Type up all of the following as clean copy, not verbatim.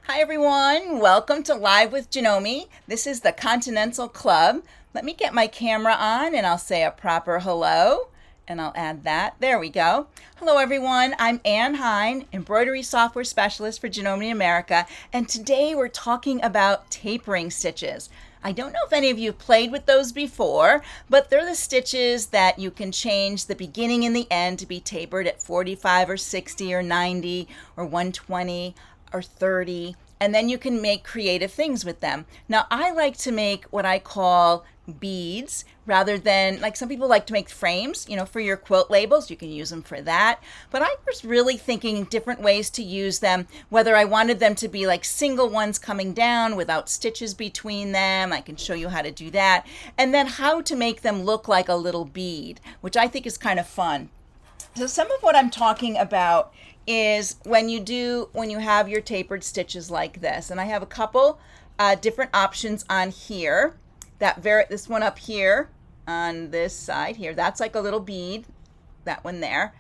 Hi everyone, welcome to Live with Janome. This is the Continental Club. Let me get my camera on and I'll say a proper hello and I'll add that. There we go. Hello everyone, I'm Ann Hine, Embroidery Software Specialist for Janome America, and today we're talking about tapering stitches. I don't know if any of you have played with those before, but they're the stitches that you can change the beginning and the end to be tapered at 45 or 60 or 90 or 120 or 30, and then you can make creative things with them. Now, I like to make what I call beads rather than, like some people like to make frames, for your quilt labels. You can use them for that. But I was really thinking different ways to use them, whether I wanted them to be like single ones coming down without stitches between them. I can show you how to do that. And then how to make them look like a little bead, which I think is kind of fun. So some of what I'm talking about is when you have your tapered stitches like this. And I have a couple different options on here. This one up here on this side here, that's like a little bead, that one there.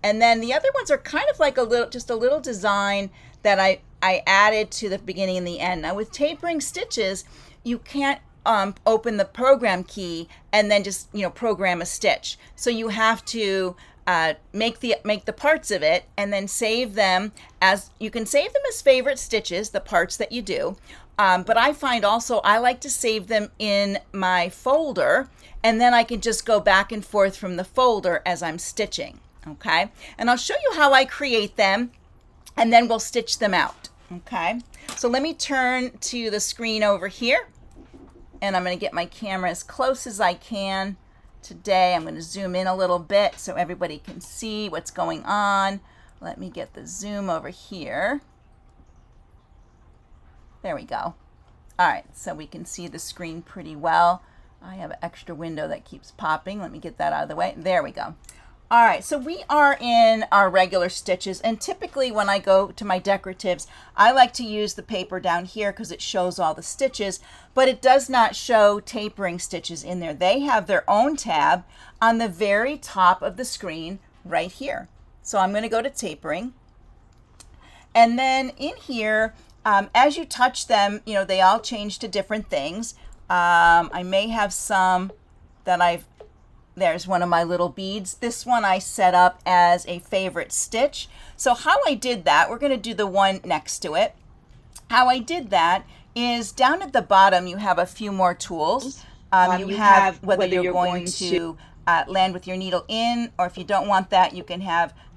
And then the other ones are kind of like just a little design that I added to the beginning and the end. Now with tapering stitches, you can't open the program key and then just program a stitch. So you have to make the parts of it and then save them as favorite stitches, the parts that you do. But I find also I like to save them in my folder, and then I can just go back and forth from the folder as I'm stitching. Okay, and I'll show you how I create them, and then we'll stitch them out. Okay, so let me turn to the screen over here, and I'm going to get my camera as close as I can. Today I'm going to zoom in a little bit so everybody can see what's going on. Let me get the zoom over here. There we go. All right, so we can see the screen pretty well. I have an extra window that keeps popping. Let me get that out of the way. There we go. All right, so we are in our regular stitches, and typically when I go to my decoratives, I like to use the paper down here because it shows all the stitches, but it does not show tapering stitches in there. They have their own tab on the very top of the screen right here. So I'm going to go to tapering, and then in here, as you touch them, they all change to different things. I may have some that there's one of my little beads. This one I set up as a favorite stitch. So how I did that, we're going to do the one next to it. How I did that is down at the bottom, you have a few more tools. You have whether you're going to land with your needle in, or if you don't want that, you can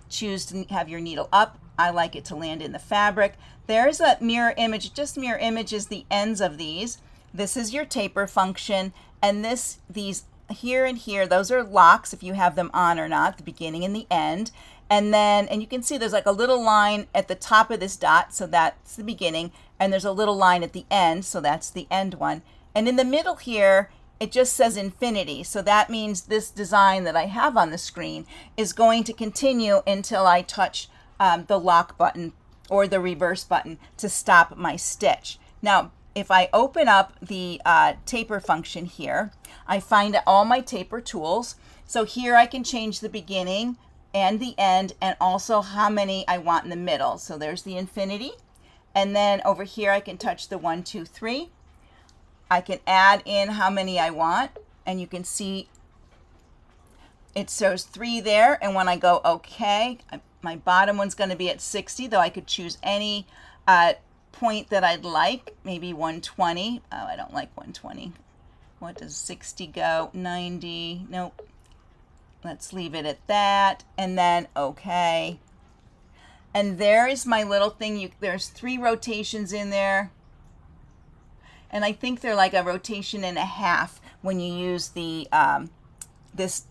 choose to have your needle up. I like it to land in the fabric. There's a mirror image, just mirror images the ends of these. This is your taper function, and these here and here, those are locks if you have them on or not, the beginning and the end. And you can see there's like a little line at the top of this dot, so that's the beginning, and there's a little line at the end, so that's the end one. And in the middle here, it just says infinity, so that means this design that I have on the screen is going to continue until I touch the lock button or the reverse button to stop my stitch. Now, if I open up the taper function here, I find all my taper tools. So here I can change the beginning and the end, and also how many I want in the middle. So there's the infinity. And then over here I can touch the 1, 2, 3. I can add in how many I want, and you can see it shows 3 there. And when I go OK, my bottom one's going to be at 60, though I could choose any point that I'd like, maybe 120. Oh, I don't like 120. What does 60 go? 90. Nope. Let's leave it at that. And then OK. And there is my little thing. There's 3 rotations in there. And I think they're like a rotation and a half when you use the this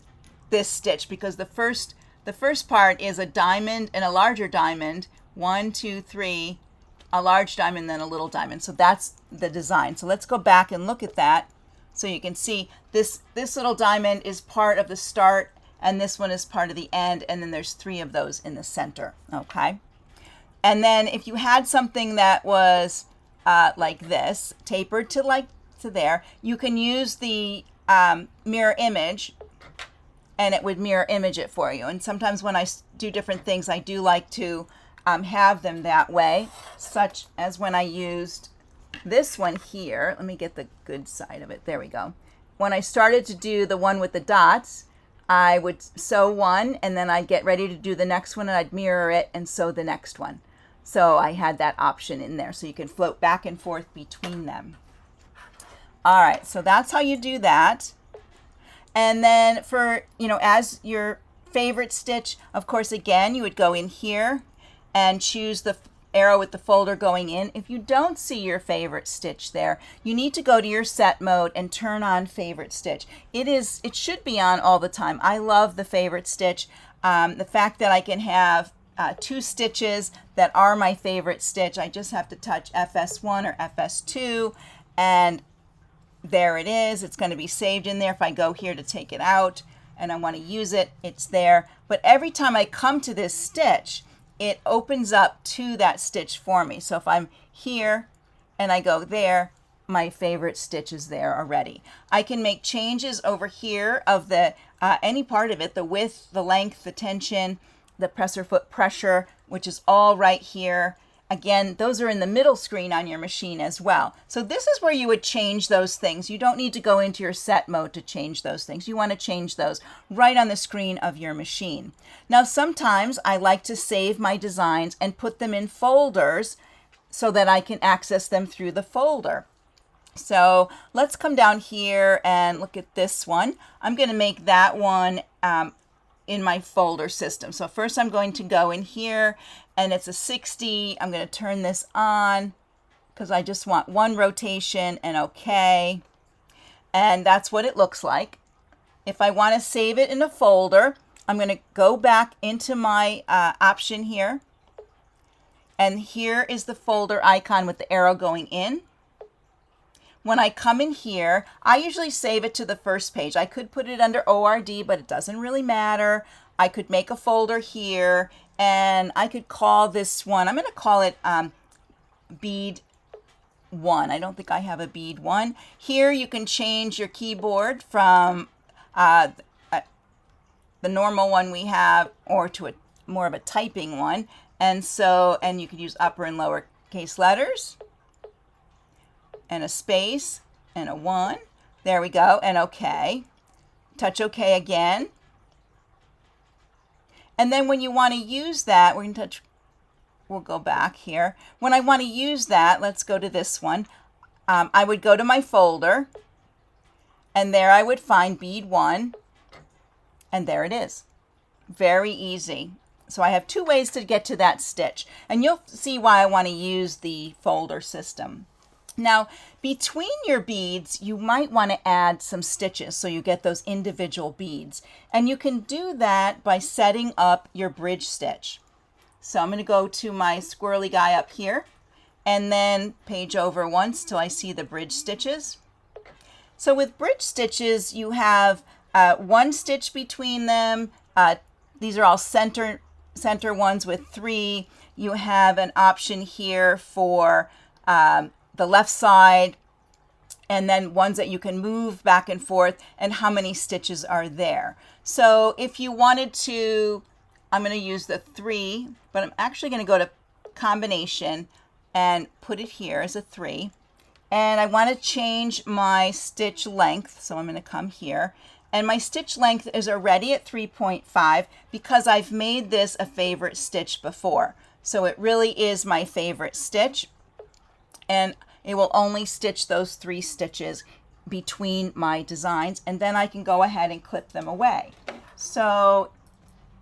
stitch, because the first part is a diamond and a larger diamond. 1, 2, 3. A large diamond, then a little diamond. So that's the design. So let's go back and look at that. So you can see this little diamond is part of the start, and this one is part of the end, and then there's 3 of those in the center. Okay. And then if you had something that was like this, tapered to there, you can use the mirror image, and it would mirror image it for you. And sometimes when I do different things, I do like to have them that way, such as when I used this one here. Let me get the good side of it. There we go. When I started to do the one with the dots, I would sew one and then I'd get ready to do the next one and I'd mirror it and sew the next one. So I had that option in there so you can float back and forth between them. All right, so that's how you do that. And then for, as your favorite stitch, of course, again, you would go in here and choose the arrow with the folder going in. If you don't see your favorite stitch there, you need to go to your set mode and turn on favorite stitch. It should be on all the time. I love the favorite stitch. The fact that I can have 2 stitches that are my favorite stitch. I just have to touch FS1 or FS2 and there it is. It's going to be saved in there. If I go here to take it out and I want to use it, it's there. But every time I come to this stitch, it opens up to that stitch for me. So if I'm here and I go there, my favorite stitch is there already. I can make changes over here of the any part of it, the width, the length, the tension, the presser foot pressure, which is all right here. Again, those are in the middle screen on your machine as well. So this is where you would change those things. You don't need to go into your set mode to change those things. You want to change those right on the screen of your machine. Now, sometimes I like to save my designs and put them in folders so that I can access them through the folder. So let's come down here and look at this one. I'm going to make that one in my folder system. So first I'm going to go in here and it's a 60. I'm going to turn this on because I just want one rotation and okay. And that's what it looks like. If I want to save it in a folder, I'm going to go back into my option here. And here is the folder icon with the arrow going in. When I come in here, I usually save it to the first page. I could put it under ORD, but it doesn't really matter. I could make a folder here, and I could call this one, I'm going to call it bead 1. I don't think I have a bead 1. Here you can change your keyboard from the normal one we have or to more of a typing one. And you could use upper and lower case letters. And a space and a 1. There we go. And okay. Touch OK again. And then when you want to use that, we'll go back here. When I want to use that, let's go to this one. I would go to my folder and there I would find bead 1 and there it is. Very easy. So I have 2 ways to get to that stitch and you'll see why I want to use the folder system. Now, between your beads, you might want to add some stitches so you get those individual beads. And you can do that by setting up your bridge stitch. So I'm going to go to my squirrely guy up here and then page over once till I see the bridge stitches. So with bridge stitches, you have 1 stitch between them. These are all center ones with 3. You have an option here for the left side, and then ones that you can move back and forth and how many stitches are there. So if you wanted to, I'm going to use the 3, but I'm actually going to go to combination and put it here as a 3. And I want to change my stitch length. So I'm going to come here and my stitch length is already at 3.5 because I've made this a favorite stitch before. So it really is my favorite stitch. And it will only stitch those 3 stitches between my designs, and then I can go ahead and clip them away. So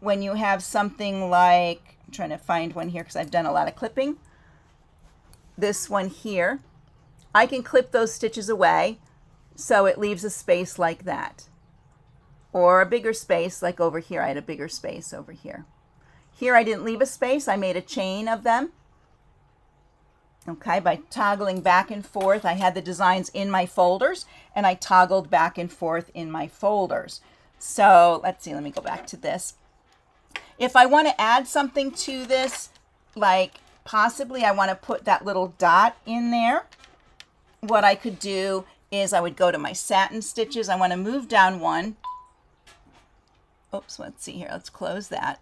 when you have something like, I'm trying to find one here because I've done a lot of clipping, this one here, I can clip those stitches away so it leaves a space like that, or a bigger space like over here. I had a bigger space over here. Here I didn't leave a space, I made a chain of them. Okay, by toggling back and forth, I had the designs in my folders and I toggled back and forth in my folders. So let's see, let me go back to this. If I want to add something to this, like possibly I want to put that little dot in there, what I could do is I would go to my satin stitches. I want to move down 1. Oops, let's see here. Let's close that.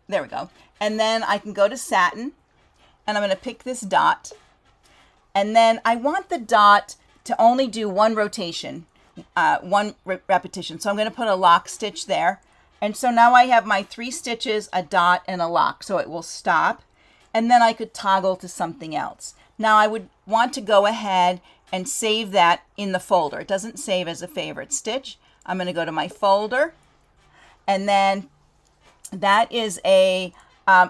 There we go. And then I can go to satin, and I'm going to pick this dot. And then I want the dot to only do one rotation, repetition. So I'm going to put a lock stitch there. And so now I have my 3 stitches, a dot, and a lock. So it will stop. And then I could toggle to something else. Now I would want to go ahead and save that in the folder. It doesn't save as a favorite stitch. I'm going to go to my folder. And then that is a,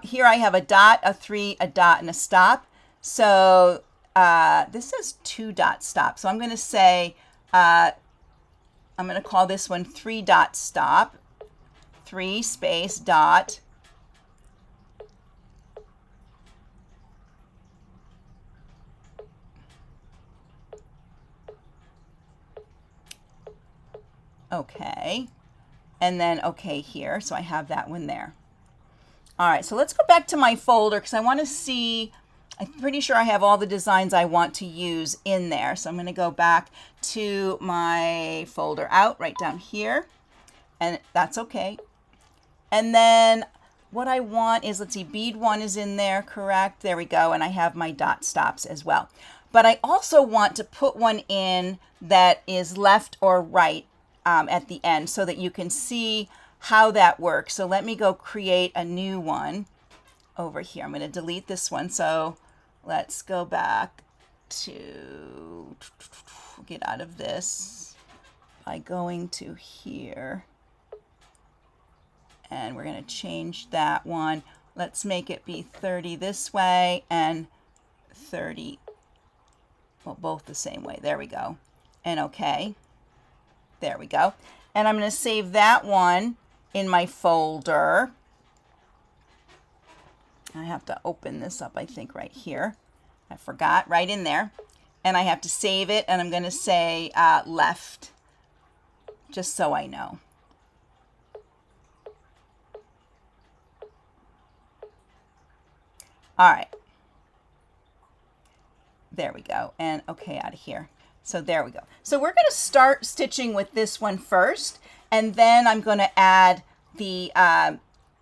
here I have a dot, a 3, a dot, and a stop. So this says 2 dot stop. So I'm going to say, I'm going to call this one 3 dot stop. 3 space dot. Okay. And then okay here. So I have that one there. All right. So let's go back to my folder because I want to see, I'm pretty sure I have all the designs I want to use in there. So I'm going to go back to my folder out right down here. And that's okay. And then what I want is, let's see, bead 1 is in there, correct? There we go. And I have my dot stops as well. But I also want to put one in that is left or right at the end so that you can see how that works. So let me go create a new one over here. I'm going to delete this one. So let's go back to, get out of this by going to here. And we're going to change that one. Let's make it be 30 this way and 30, well, both the same way. There we go. And okay. There we go. And I'm going to save that one in my folder. I have to open this up, I think, right here. I forgot, right in there. And I have to save it, and I'm going to say left, just so I know. All right. There we go. And okay, out of here. So there we go. So we're going to start stitching with this one first, and then I'm going to add the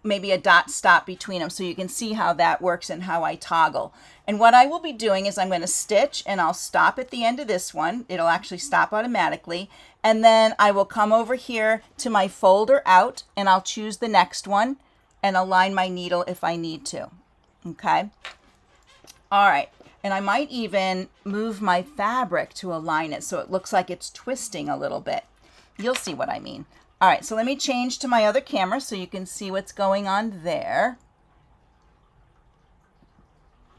maybe a dot stop between them so you can see how that works and how I toggle. And what I will be doing is I'm going to stitch and I'll stop at the end of this one. It'll actually stop automatically. And then I will come over here to my folder out and I'll choose the next one and align my needle if I need to. Okay. All right. And I might even move my fabric to align it so it looks like it's twisting a little bit. You'll see what I mean. All right, so let me change to my other camera so you can see what's going on there.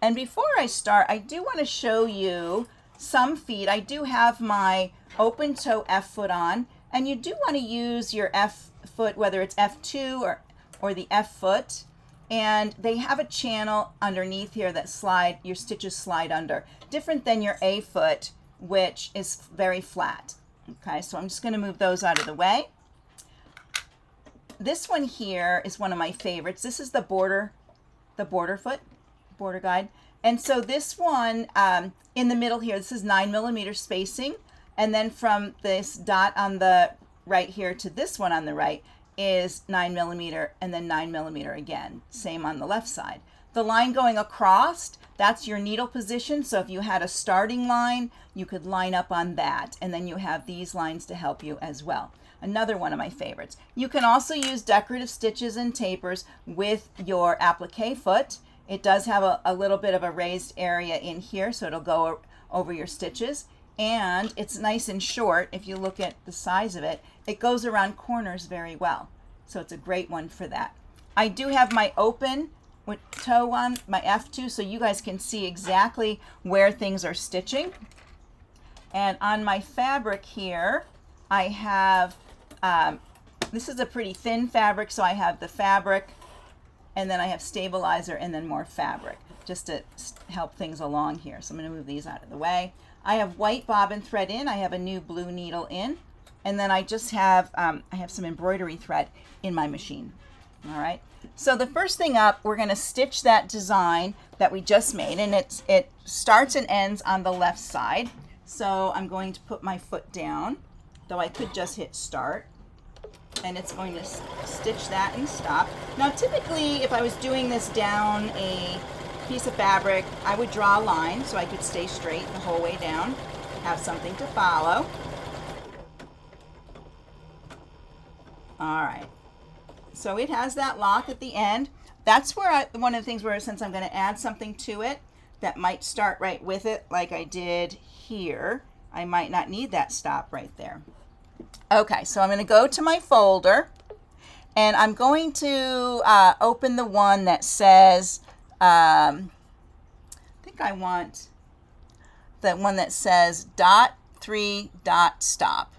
And before I start, I do want to show you some feet. I do have my open toe F foot on, and you do want to use your F foot, whether it's F2 or the F foot. And they have a channel underneath here that your stitches slide under, different than your A foot, which is very flat. Okay, so I'm just going to move those out of the way. This one here is one of my favorites. This is the border foot, border guide. And so this one in the middle here, this is 9mm spacing. And then from this dot on the right here to this one on the right is 9mm and then 9mm again. Same on the left side. The line going across, that's your needle position. So if you had a starting line, you could line up on that. And then you have these lines to help you as well. Another one of my favorites. You can also use decorative stitches and tapers with your applique foot. It does have a little bit of a raised area in here, so it'll go over your stitches. And it's nice and short. If you look at the size of it, it goes around corners very well. So it's a great one for that. I do have my open with toe on, my F2, so you guys can see exactly where things are stitching. And on my fabric here, I have, this is a pretty thin fabric, so I have the fabric, and then I have stabilizer, and then more fabric, just to help things along here. So I'm going to move these out of the way. I have white bobbin thread in, I have a new blue needle in, and then I just have, I have some embroidery thread in my machine. All right. So the first thing up, we're going to stitch that design that we just made, and it starts and ends on the left side. So I'm going to put my foot down, though I could just hit start. and it's going to stitch that and stop. Now typically if I was doing this down a piece of fabric, I would draw a line so I could stay straight the whole way down, have something to follow. All right, so it has that lock at the end. That's where one of the things where, since I'm going to add something to it that might start right with it like I did here, I might not need that stop right there. Okay, so I'm going to go to my folder and I'm going to open the one that says, I think I want the one that says .3 stop.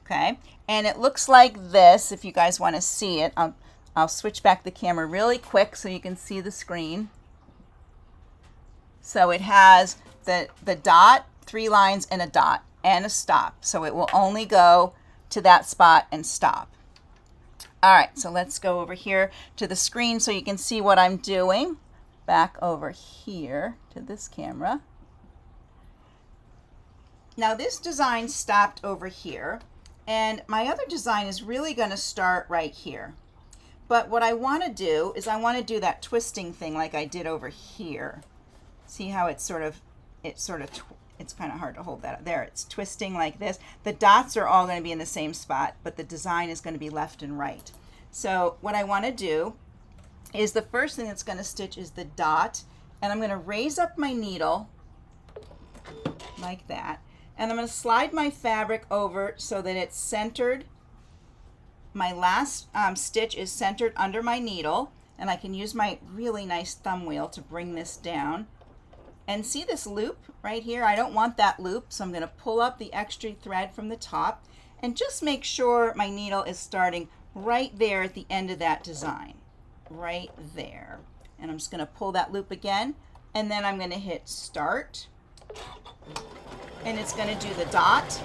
Okay, and it looks like this. If you guys want to see it, I'll switch back the camera really quick so you can see the screen. So it has the dot, 3 lines and a dot and a stop. So it will only go to that spot and stop. All right, so let's go over here to the screen so you can see what I'm doing. Back over here to this camera. Now this design stopped over here, and my other design is really going to start right here. But what I want to do is I want to do that twisting thing like I did over here. See how it's it's kind of hard to hold that up. There, it's twisting like this. The dots are all going to be in the same spot, but the design is going to be left and right. So what I want to do is the first thing that's going to stitch is the dot, and I'm going to raise up my needle like that, and I'm going to slide my fabric over so that it's centered. My last stitch is centered under my needle, and I can use my really nice thumb wheel to bring this down. And see this loop right here? I don't want that loop, so I'm going to pull up the extra thread from the top and just make sure my needle is starting right there at the end of that design, right there. And I'm just going to pull that loop again, and then I'm going to hit start, and it's going to do the dot,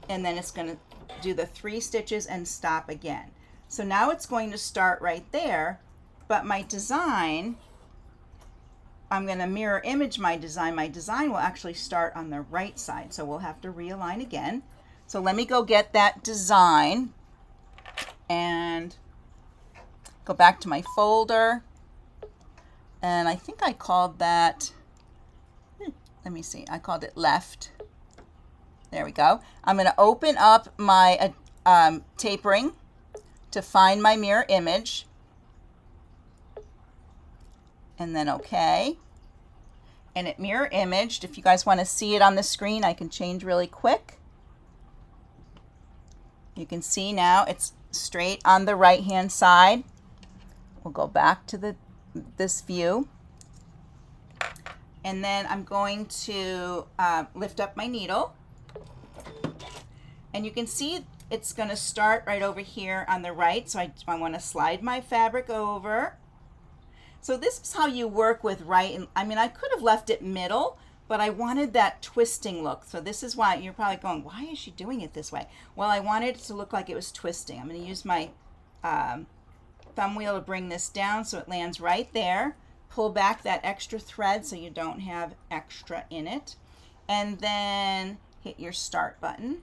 and then it's going to do the 3 stitches and stop again. So now it's going to start right there, but my design, I'm going to mirror image my design. My design will actually start on the right side, so we'll have to realign again. So let me go get that design and go back to my folder. And I think I called that, let me see, I called it left. There we go. I'm going to open up my tapering to find my mirror image. And then OK. And it mirror imaged. If you guys want to see it on the screen, I can change really quick. You can see now it's straight on the right hand side. We'll go back to this view. And then I'm going to lift up my needle. And you can see it's going to start right over here on the right. So I want to slide my fabric over. So this is how you work with right, and I mean I could have left it middle, but I wanted that twisting look. So this is why you're probably going, why is she doing it this way? Well, I wanted it to look like it was twisting. I'm going to use my thumb wheel to bring this down so it lands right there. Pull back that extra thread so you don't have extra in it. And then hit your start button.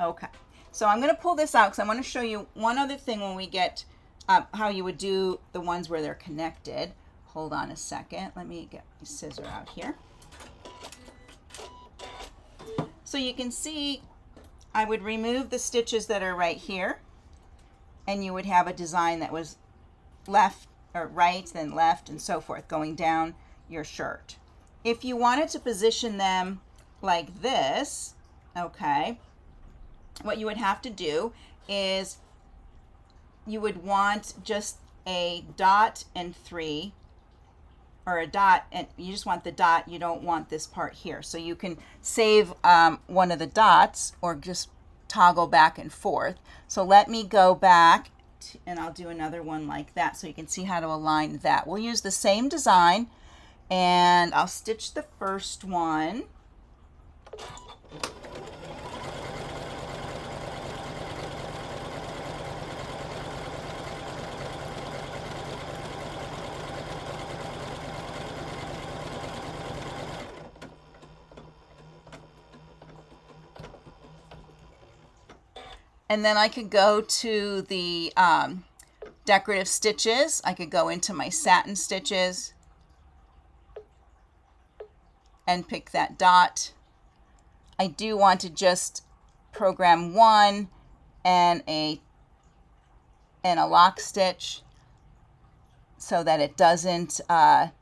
Okay, so I'm going to pull this out because I want to show you one other thing when we get how you would do the ones where they're connected. Hold on a second. Let me get my scissor out here. So you can see I would remove the stitches that are right here, and you would have a design that was left or right, then left, and so forth, going down your shirt. If you wanted to position them like this, okay, what you would have to do is you would want just a dot and 3, or a dot, and you just want the dot, you don't want this part here. So you can save one of the dots or just toggle back and forth. So let me go back and I'll do another one like that so you can see how to align that. We'll use the same design and I'll stitch the first one. And then I could go to the decorative stitches. I could go into my satin stitches and pick that dot. I do want to just program one and a lock stitch so that it doesn't, let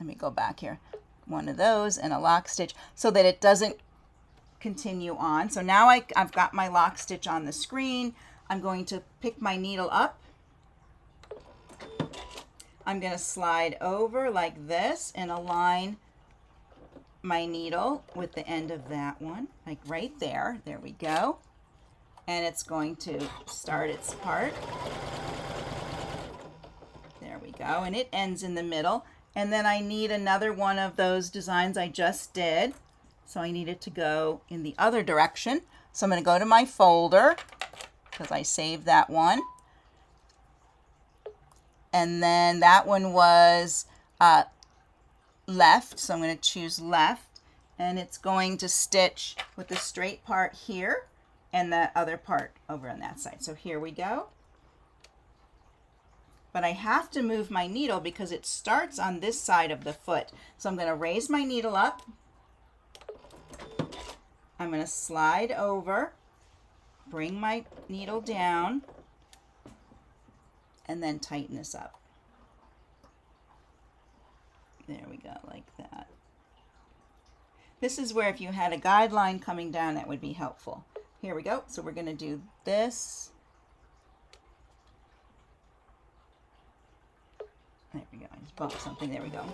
me go back here, one of those and a lock stitch so that it doesn't continue on. So now I've got my lock stitch on the screen. I'm going to pick my needle up. I'm going to slide over like this and align my needle with the end of that one, like right there. There we go. And it's going to start its part. There we go. And it ends in the middle. And then I need another one of those designs I just did. So I need it to go in the other direction. So I'm going to go to my folder because I saved that one. And then that one was left. So I'm going to choose left. And it's going to stitch with the straight part here and the other part over on that side. So here we go. But I have to move my needle because it starts on this side of the foot. So I'm going to raise my needle up. I'm going to slide over, bring my needle down, and then tighten this up. There we go, like that. This is where if you had a guideline coming down, that would be helpful. Here we go. So we're going to do this. There we go. I just bumped something. There we go.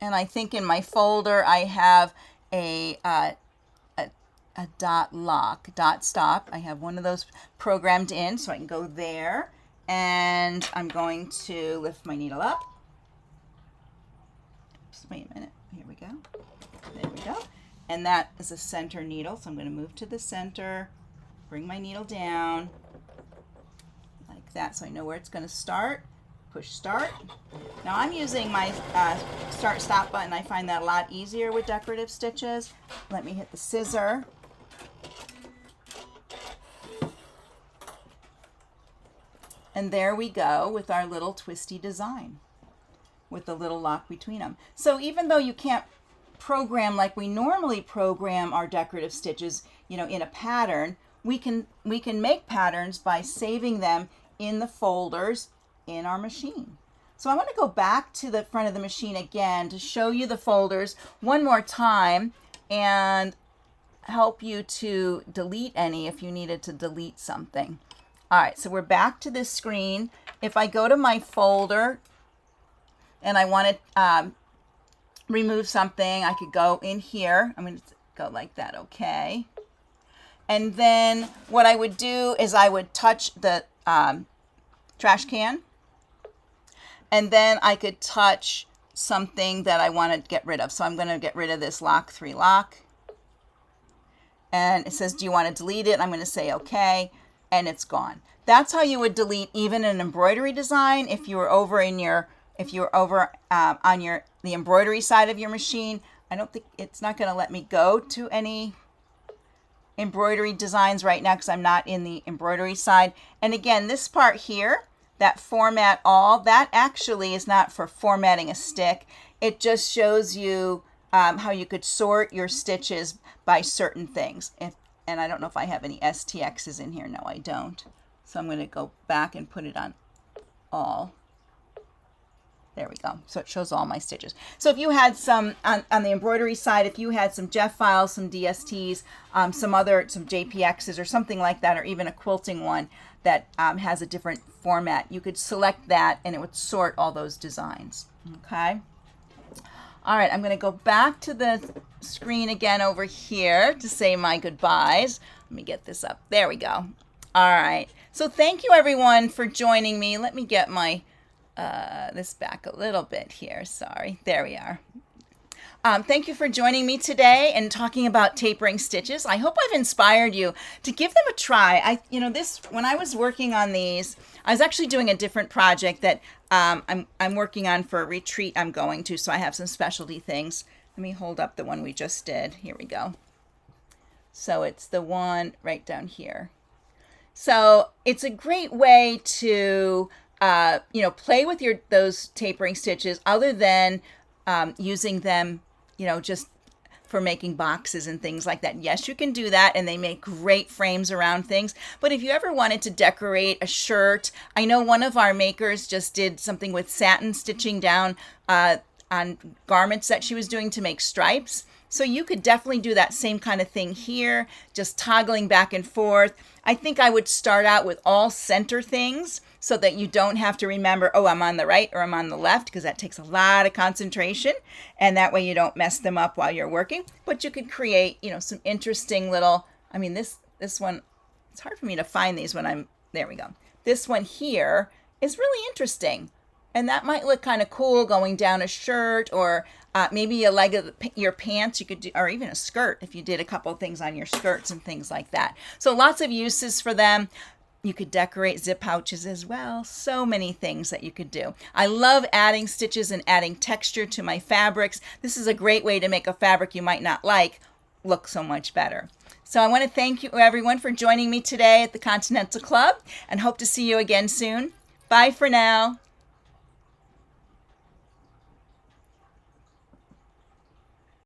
And I think in my folder I have a dot lock, dot stop. I have one of those programmed in, so I can go there. And I'm going to lift my needle up. Oops, wait a minute. Here we go. There we go. And that is a center needle, so I'm going to move to the center, bring my needle down like that, so I know where it's going to start. Push start. Now I'm using my start stop button. I find that a lot easier with decorative stitches. Let me hit the scissor. And there we go with our little twisty design with the little lock between them. So even though you can't program like we normally program our decorative stitches, you know, in a pattern, we can make patterns by saving them in the folders in our machine. So I want to go back to the front of the machine again to show you the folders one more time and help you to delete any if you needed to delete something. All right, so we're back to this screen. If I go to my folder and I want to remove something, I could go in here. I'm going to go like that, okay. And then what I would do is I would touch the trash can. And then I could touch something that I want to get rid of. So I'm going to get rid of this lock 3 lock. And it says, do you want to delete it? I'm going to say okay, and it's gone. That's how you would delete even an embroidery design if you were over in your, on the embroidery side of your machine. I don't think it's not going to let me go to any embroidery designs right now because I'm not in the embroidery side. And again, this part here, that format all, that actually is not for formatting a stick. It just shows you how you could sort your stitches by certain things. And I don't know if I have any STXs in here. No, I don't. So I'm going to go back and put it on all. There we go. So it shows all my stitches. So if you had some, on the embroidery side, if you had some Jeff files, some DSTs, some JPXs or something like that, or even a quilting one, that has a different format. You could select that and it would sort all those designs. Okay. All right, I'm going to go back to the screen again over here to say my goodbyes. Let me get this up. There we go. All right. So thank you everyone for joining me. Let me get my this back a little bit here. Sorry. There we are. Thank you for joining me today and talking about tapering stitches. I hope I've inspired you to give them a try. When I was working on these, I was actually doing a different project that I'm working on for a retreat I'm going to, so I have some specialty things. Let me hold up the one we just did. Here we go. So it's the one right down here. So it's a great way to play with those tapering stitches other than using them just for making boxes and things like that. Yes, you can do that, and they make great frames around things. But if you ever wanted to decorate a shirt, I know one of our makers just did something with satin stitching down on garments that she was doing to make stripes. So you could definitely do that same kind of thing here, just toggling back and forth. I think I would start out with all center things so that you don't have to remember, oh, I'm on the right or I'm on the left, because that takes a lot of concentration, and that way you don't mess them up while you're working. But you could create, some interesting little, this one, it's hard for me to find these when there we go. This one here is really interesting. And that might look kind of cool going down a shirt, or maybe a leg of your pants you could do, or even a skirt if you did a couple of things on your skirts and things like that. So lots of uses for them. You could decorate zip pouches as well. So many things that you could do. I love adding stitches and adding texture to my fabrics. This is a great way to make a fabric you might not like look so much better. So I want to thank you everyone for joining me today at the Continental Club, and hope to see you again soon. Bye for now.